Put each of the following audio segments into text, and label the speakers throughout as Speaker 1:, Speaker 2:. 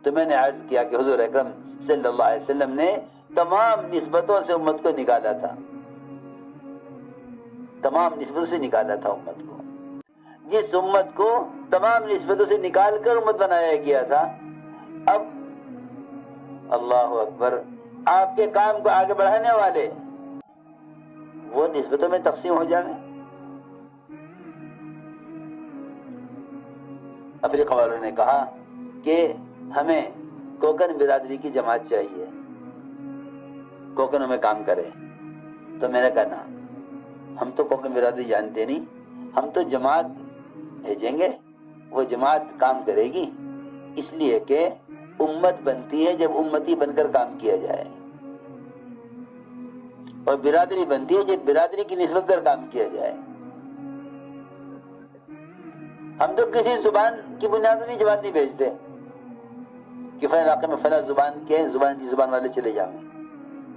Speaker 1: تو میں نے عرض کیا کہ حضور اکرم صلی اللہ علیہ وسلم نے تمام نسبتوں سے امت کو نکالا تھا، تمام نسبتوں سے نکالا تھا امت کو. جس امت کو تمام نسبتوں سے نکال کر امت بنایا گیا تھا، اب اللہ اکبر آپ کے کام کو آگے بڑھانے والے وہ نسبتوں میں تقسیم ہو جائیں. افریقہ والوں نے کہا کہ ہمیں کوکن برادری کی جماعت چاہیے، کوکنوں میں کام کرے. تو میں نے کہا نا، ہم تو کوکن برادری جانتے نہیں، ہم تو جماعت بھیجیں گے، وہ جماعت کام کرے گی. اس لیے کہ امت بنتی ہے جب امتی بن کر کام کیا جائے، اور برادری بنتی ہے جب برادری کی نسبت پر کام کیا جائے. ہم تو کسی زبان کی بنیاد پر جماعت نہیں بھیجتے کہ فلاں علاقے میں فلاں زبان کے زبان والے چلے جاؤں.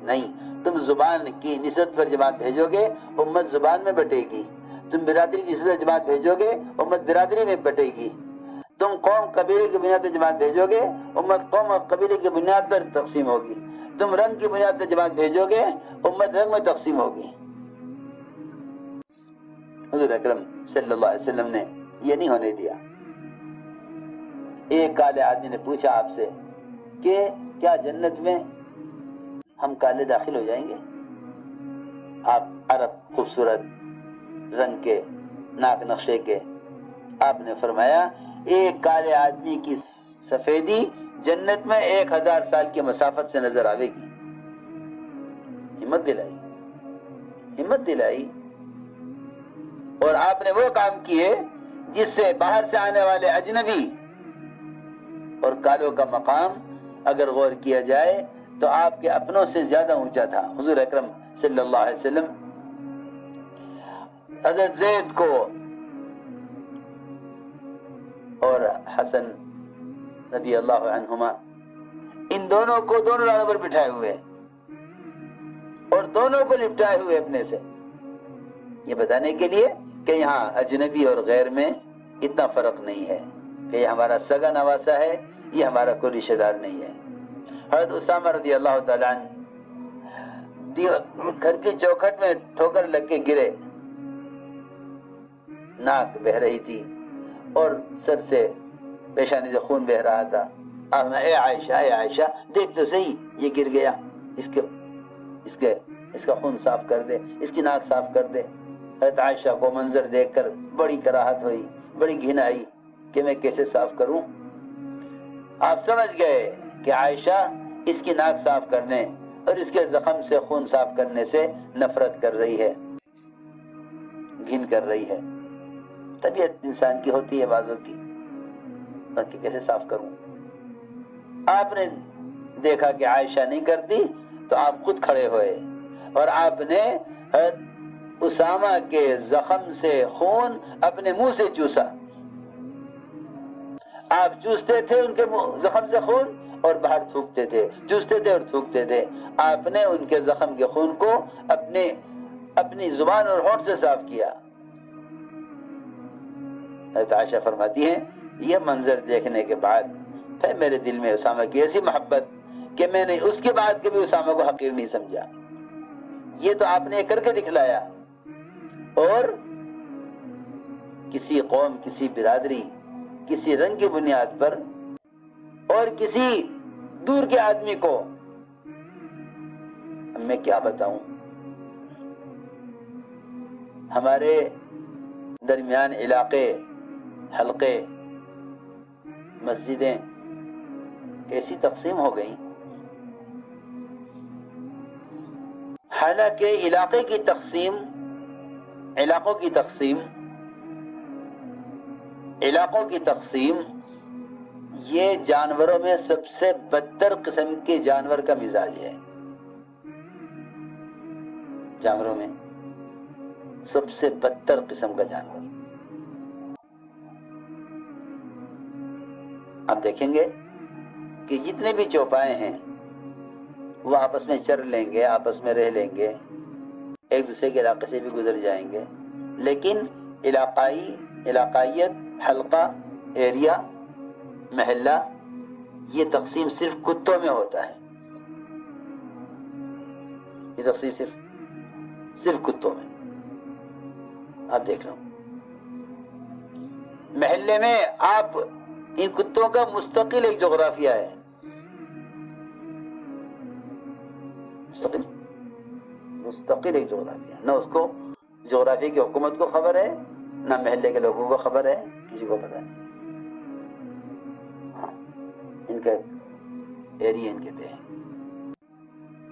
Speaker 1: نہیں، تم زبان کی نسبت پر جماعت بھیجو گے، امت زبان میں بٹے گی. تم برادری کی نسبت پر جماعت بھیجو گے، امت برادری میں بٹے گی. تم قوم قبیلے کی بنیاد پر جماعت بھیجو گے، امت قوم اور قبیلے کی بنیاد پر تقسیم ہوگی. تم رنگ کی بنیاد پر جماعت بھیجو گے، امت رنگ میں تقسیم ہوگی. حضور اکرم صلی اللہ علیہ وسلم نے یہ نہیں ہونے دیا. ایک کالے آدمی نے پوچھا آپ سے کہ کیا جنت میں ہم کالے داخل ہو جائیں گے؟ آپ عرب خوبصورت رنگ کے، ناک نقشے کے. آپ نے فرمایا ایک کالے آدمی کی سفیدی جنت میں 1000 سال کی مسافت سے نظر آئے گی. ہمت دلائی، ہمت دلائی. اور آپ نے وہ کام کیے جس سے باہر سے آنے والے اجنبی اور کالوں کا مقام اگر غور کیا جائے تو آپ کے اپنوں سے زیادہ اونچا تھا. حضور اکرم صلی اللہ علیہ وسلم حضرت زید کو اور حسن رضی اللہ عنہما، ان دونوں کو دونوں لاڑوں پر بٹھائے ہوئے اور دونوں کو لپٹائے ہوئے اپنے سے، یہ بتانے کے لیے کہ یہاں اجنبی اور غیر میں اتنا فرق نہیں ہے، کہ یہ ہمارا سگا نواسا ہے، یہ ہمارا کوئی رشتہ دار نہیں ہے. حضرت اسامہ رضی اللہ تعالیٰ عنہ گھر کی چوکھٹ میں ٹھوکر لگ کے گرے، ناک بہ رہی تھی اور سر سے پیشانی سے خون بہ رہا تھا. آپ نے اے عائشہ دیکھ تو صحیح، یہ گر گیا، اس کا خون صاف کر دے، اس کی ناک صاف کر دے. حضرت عائشہ کو منظر دیکھ کر بڑی کراہت ہوئی، بڑی گھن آئی کہ میں کیسے صاف کروں. آپ سمجھ گئے کہ عائشہ اس کی ناک صاف کرنے اور اس کے زخم سے خون صاف کرنے سے نفرت کر رہی ہے، گھن کر رہی ہے. طبیعت انسان کی ہوتی ہے بعضوں کی، کہ کیسے صاف کروں. آپ نے دیکھا کہ عائشہ نہیں کرتی تو آپ خود کھڑے ہوئے اور آپ نے اسامہ کے زخم سے خون اپنے منہ سے چوسا. آپ چوستے تھے ان کے زخم سے خون اور باہر تھوکتے تھے، چوستے تھے اور تھوکتے تھے. آپ نے ان کے زخم کے خون کو اپنی زبان اور ہونٹ سے صاف کیا. حضرت عائشہ فرماتی ہیں یہ منظر دیکھنے کے بعد ہے میرے دل میں اسامہ کی ایسی محبت کہ میں نے اس کے بعد کبھی اسامہ کو حقیر نہیں سمجھا. یہ تو آپ نے کر کے دکھلایا. اور کسی قوم، کسی برادری، کسی رنگ کی بنیاد پر اور کسی دور کے آدمی کو میں کیا بتاؤں، ہمارے درمیان علاقے، حلقے، مسجدیں ایسی تقسیم ہو گئیں. حالانکہ علاقوں کی تقسیم یہ جانوروں میں سب سے بدتر قسم کے جانور کا مزاج ہے. جانوروں میں سب سے بدتر قسم کا جانور. آپ دیکھیں گے کہ جتنے بھی چوپائے ہیں وہ آپس میں چر لیں گے، آپس میں رہ لیں گے، ایک دوسرے کے علاقے سے بھی گزر جائیں گے، لیکن علاقائیت، حلقہ، ایریا، محلہ یہ تقسیم صرف کتوں میں ہوتا ہے، یہ تقسیم صرف کتوں میں. آپ دیکھ لو محلے میں آپ ان کتوں کا مستقل ایک جغرافیہ ہے، مستقل ایک جغرافیہ. نہ اس کو جغرافیہ کی حکومت کو خبر ہے، نہ محلے کے لوگوں کو خبر ہے، کسی کو پتہ نہیں. ہاں ان کا ایریا ان کہتے ہیں.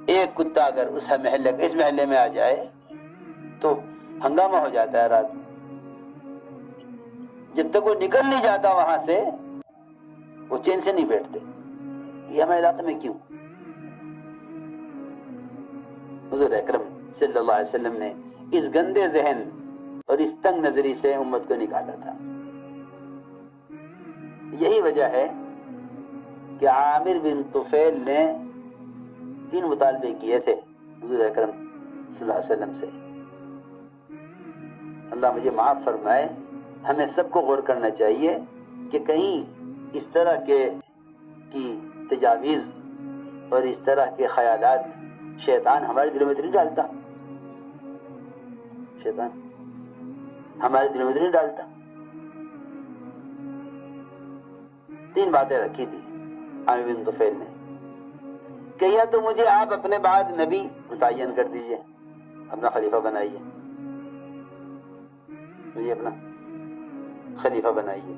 Speaker 1: ایک کتا اگر اس محلے میں آ جائے تو ہنگامہ ہو جاتا ہے رات میں. جب تک وہ نکل نہیں جاتا وہاں سے وہ چین سے نہیں بیٹھتے. یہ ہمارے علاقے میں کیوں؟ حضور اکرم صلی اللہ علیہ وسلم نے اس گندے ذہن اور اس تنگ نظری سے امت کو نکالا تھا. یہی وجہ ہے کہ عامر بن طفیل نے 3 مطالبے کیے تھے حضور اکرم صلی اللہ علیہ وسلم سے. اللہ مجھے معاف فرمائے، ہمیں سب کو غور کرنا چاہیے کہ کہیں اس طرح کی تجاویز اور اس طرح کے خیالات شیطان ہمارے دلوں میں تو نہیں ڈالتا. شیطان ہمارے دلوں میں تو نہیں ڈالتا. 3 باتیں رکھی تھی عامر بن طفیل نے کہ یا تو مجھے آپ اپنے بعد نبی متعین کر دیجئے، اپنا خلیفہ بنائیے، مجھے اپنا خلیفہ بنائیے.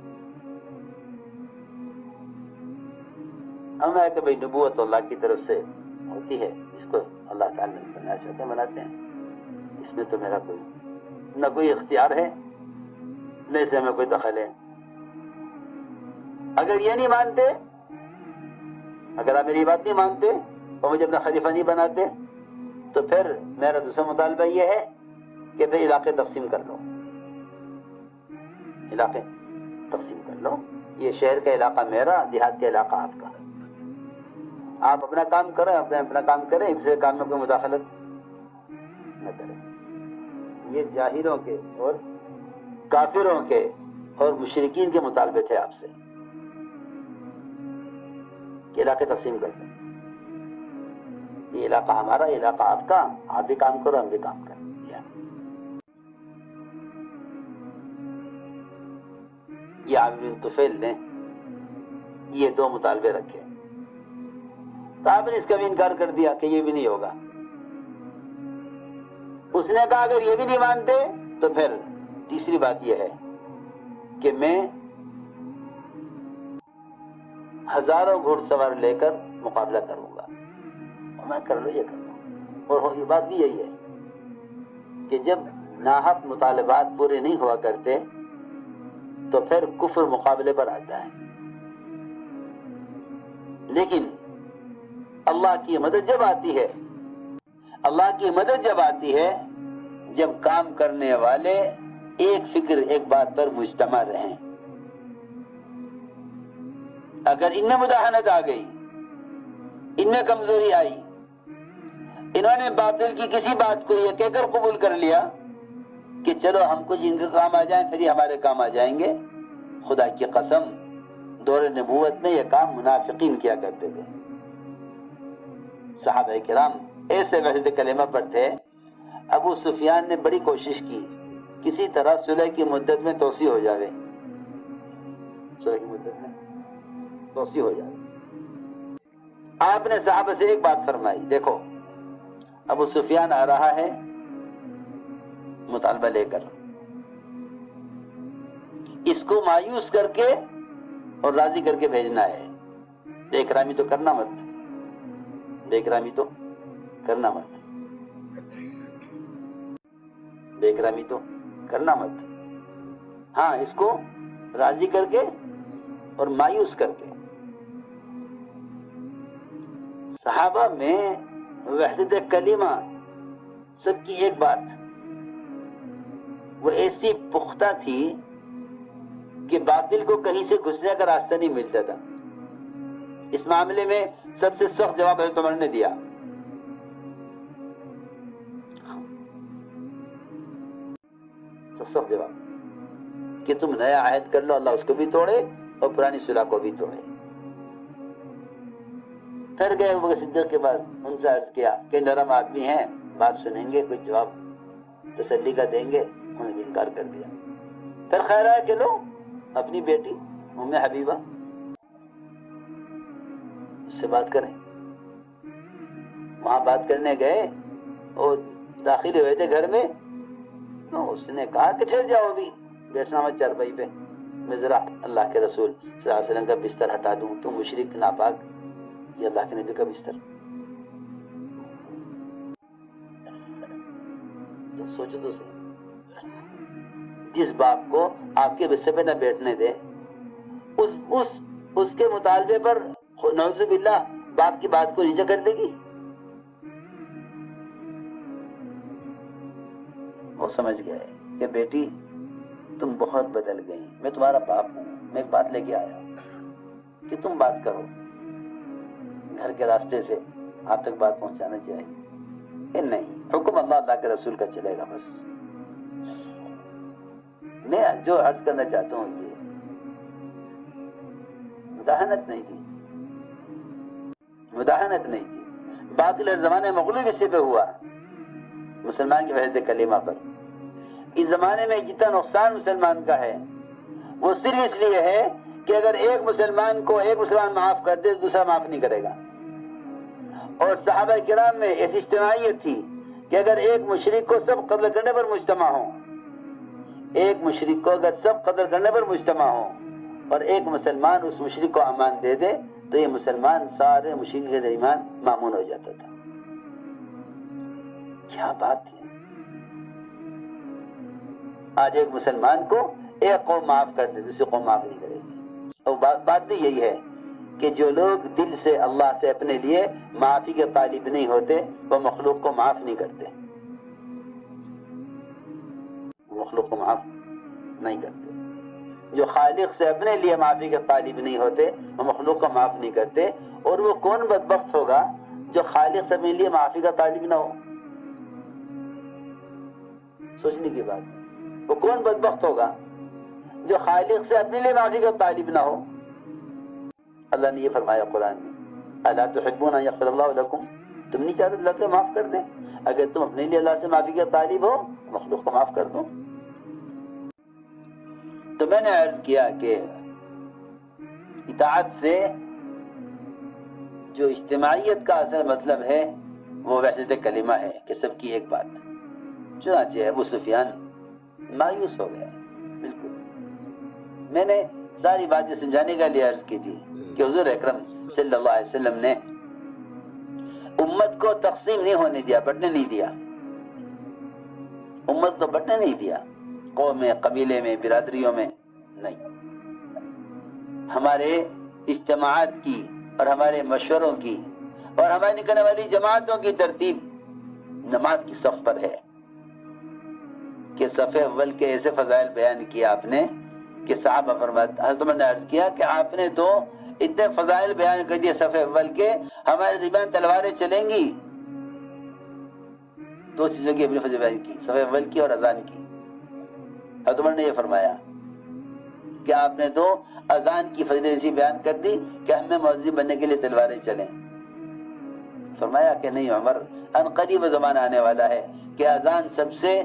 Speaker 1: ہم ہے کہ بھئی نبوت اللہ کی طرف سے ہوتی ہے، اس کو اللہ تعالیٰ نے بنانا چاہتے ہیں بناتے ہیں. اس میں تو میرا نہ کوئی اختیار ہے نہ اس میں کوئی دخل ہے. اگر یہ نہیں مانتے، اگر آپ میری بات نہیں مانتے اور مجھے اپنا خلیفہ نہیں بناتے تو پھر میرا دوسرا مطالبہ یہ ہے کہ پھر علاقے تقسیم کر لو. علاقے تقسیم کر لو. یہ شہر کا علاقہ میرا، دیہات کا علاقہ آپ کا. آپ اپنا کام کریں، اپنا کام کریں، اس سے کام میں کوئی مداخلت نہ کریں. یہ جاہلوں کے اور کافروں کے اور مشرکین کے مطالبے تھے آپ سے کہ علاقے تقسیم کر دیں. یہ علاقہ ہمارا، یہ علاقہ آپ کا، آپ بھی کام کرو ہم بھی کام کریں. یہ عامر بن طفیل نے یہ 2 مطالبے رکھے تو آپ نے اس کا بھی انکار کر دیا کہ یہ بھی نہیں ہوگا. اس نے کہا اگر یہ بھی نہیں مانتے تو پھر تیسری بات یہ ہے کہ میں 1000 گھوڑ سوار لے کر مقابلہ کروں گا. اور میں کر لوں، یہ کر لوں. اور یہ بات بھی یہی ہے کہ جب ناحق مطالبات پورے نہیں ہوا کرتے تو پھر کفر مقابلے پر آتا ہے. لیکن اللہ کی مدد جب آتی ہے، اللہ کی مدد جب آتی ہے جب کام کرنے والے ایک فکر، ایک بات پر مجتمع رہیں. اگر ان میں مداحنت آ گئی، ان میں کمزوری آئی، انہوں نے باطل کی کسی بات کو یہ کہہ کر قبول کر لیا کہ چلو ہم کچھ ان کے کام آ جائیں پھر یہ ہمارے کام آ جائیں گے. خدا کی قسم دور نبوت میں یہ کام منافقین کیا کرتے تھے. صحابہ کرام ایسے وحدت کلمہ پر تھے. ابو سفیان نے بڑی کوشش کی کسی طرح صلح کی مدت میں توسیع ہو جائے، صلح کی مدت میں توسیع ہو جائے. آپ نے صحابہ سے ایک بات فرمائی، دیکھو ابو سفیان آ رہا ہے مطالبہ لے کر، اس کو مایوس کر کے اور راضی کر کے بھیجنا ہے. بے اکرامی تو کرنا مت، بے اکرامی تو کرنا مت، بے اکرامی تو کرنا مت. ہاں اس کو راضی کر کے اور مایوس کر کے. صحابہ میں وحدت کلمہ سب کی ایک بات، وہ ایسی پختہ تھی کہ باطل کو کہیں سے گھسنے کا راستہ نہیں ملتا تھا. اس معاملے میں سب سے سخت جواب حضرت عمر نے دیا. سخت جواب کہ تم نیا عہد کر لو، اللہ اس کو بھی توڑے اور پرانی صلح کو بھی توڑے. پھر گئے ابو بکر صدیق کے پاس، ان سے عرض کیا کہ نرم آدمی ہیں، بات سنیں گے، کچھ جواب تسلی کا دیں گے، انہوں نے انکار کر دیا۔ پھر خیر آیا کہ لو اپنی بیٹی ام حبیبہ اس سے بات کریں۔ وہاں بات کرنے گئے اور داخل ہوئے تھے گھر میں، تو اس نے کہا کہ ٹھہر جاؤ، ابھی بیٹھنا مت چارپائی پہ، میں ذرا اللہ کے رسول صلی اللہ علیہ وسلم کا بستر ہٹا دوں، تو مشرک ناپاک، یہ اللہ کے نبی کا بستر۔ سوچو تو صحیح، جس باپ کو آپ کے بستر پہ نہ بیٹھنے دے، اس کے مطالبے پر نعوذ باللہ باپ کی بات کو نیچے کر دے گی؟ وہ سمجھ گئے کہ بیٹی تم بہت بدل گئی، میں تمہارا باپ ہوں، میں ایک بات لے کے آیا کہ تم بات کرو، گھر کے راستے سے آپ تک بات پہنچانا چاہیے کہ نہیں، حکم اللہ کے رسول کا چلے گا بس۔ میں جو عرض کرنا چاہتا ہوں یہ مداحنت نہیں تھی، مداحنت نہیں تھی، باقی ہر زمانے مغلوب اسی پہ ہوا، مسلمان کی وجہ سے کلمہ پر۔ اس زمانے میں جتنا نقصان مسلمان کا ہے وہ صرف اس لیے ہے کہ اگر ایک مسلمان کو ایک مسلمان معاف کر دے دوسرا معاف نہیں کرے گا۔ اور صحابہ کرام میں ایسی اجتماعیت تھی کہ اگر ایک مشرک کو سب قتل کرنے پر مجتمع ہو، ایک مشرک کو اگر سب قتل کرنے پر مجتمع ہو اور ایک مسلمان اس مشرک کو امان دے دے تو یہ مسلمان سارے مشرک کے درمیان معمون ہو جاتا تھا۔ کیا بات ہے! آج ایک مسلمان کو ایک قوم معاف کر دے دوسری قوم معاف نہیں کرے گی۔ اور بات بھی یہی ہے کہ جو لوگ دل سے اللہ سے اپنے لیے معافی کے طالب نہیں ہوتے وہ مخلوق کو معاف نہیں کرتے، مخلوق کو معاف نہیں کرتے۔ جو خالق سے اپنے لیے معافی کے طالب نہیں ہوتے وہ مخلوق کو معاف نہیں کرتے۔ اور وہ کون بدبخت ہوگا جو خالق سے اپنے لیے معافی کا طالب نہ ہو؟ سوچنے کی بات، وہ کون بدبخت ہوگا جو خالق سے اپنے لیے معافی کا طالب نہ ہو؟ اللہ نے یہ فرمایا قرآن میں، الا تحبون ان یغفر اللہ لکم، تم نہیں چاہتے اللہ سے معاف کر دیں؟ اگر تم اپنے لیے اللہ سے معافی کا طالب ہو مخلوق کو معاف کر دو۔ تو میں نے عرض کیا کہ اطاعت سے جو اجتماعیت کا اصل مطلب ہے وہ وحدت کلمہ ہے کہ سب کی ایک بات۔ چنانچہ ابو سفیان مایوس ہو گیا بالکل۔ میں نے ساری باتیں سمجھانے کے لیے عرض کی تھی کہ حضور اکرم صلی اللہ علیہ وسلم نے امت کو تقسیم نہیں ہونے دیا، بٹنے نہیں دیا، امت کو بٹنے نہیں دیا، قوم میں، قبیلے میں، برادریوں میں نہیں۔ ہمارے اجتماعات کی اور ہمارے مشوروں کی اور ہماری نکلنے والی جماعتوں کی ترتیب نماز کی صف پر ہے کہ صف اول کے ایسے فضائل بیان کیے آپ نے کہ صحابہ فرماتے، حضرت عمر نے عرض کیا کہ آپ نے تو اتنے فضائل بیان کر دیے صف اول کے، ہمارے درمیان تلواریں چلیں گی۔ دو چیزوں کی اپنی فضیلت بیان کی، صف اول کی اور اذان کی۔ حضرت عمر نے یہ فرمایا کہ آپ نے تو اذان کی فضیلت ایسی بیان کر دی کہ ہمیں مؤذن بننے کے لیے تلواریں چلیں۔ فرمایا کہ نہیں عمر، ان قریب زمانہ آنے والا ہے کہ اذان سب سے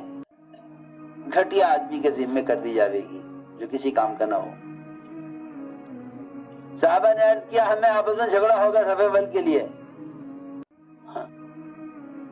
Speaker 1: گھٹیا آدمی کے ذمے کر دی جائے گی جو کسی کام کا نہ ہو۔ صحابہ نے عرض کیا ہمیں آپس میں جھگڑا ہوگا صف اول کے لیے،